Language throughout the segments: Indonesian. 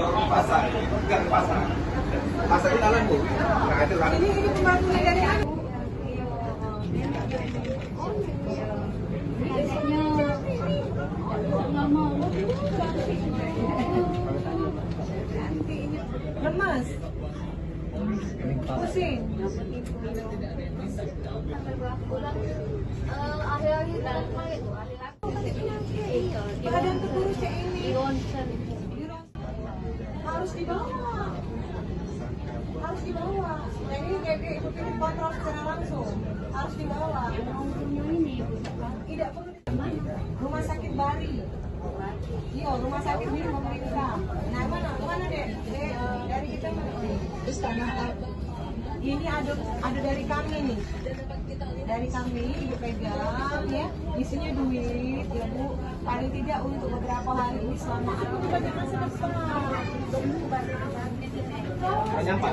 dorong pasar, bukan pasar. Pasar di dalam bu. Nah itu kan. Ini pembantu dari aku. Lemas, pusing. Badan terkurusnya ini harus dibawa. Nah, ini kayak ikutin kontrol secara langsung. Harus dibawa. Tidak perlu. Rumah sakit Bari. Iya, rumah sakit ini pemerintah. Nah, mana dek? Dari kita mana? Ini ada dari kami nih. Dari kami ibu pegang ya, isinya duit ya bu. Paling tidak untuk beberapa hari ini selama aku kebanyakan sedekah. Banyak pak.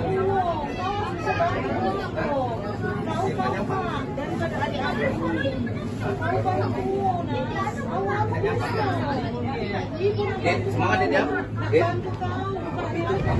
Tahu pak, daripada adik-adik ini. Tahu banyak bu. Semangat ya. Bantu kau, bukan adik-adik.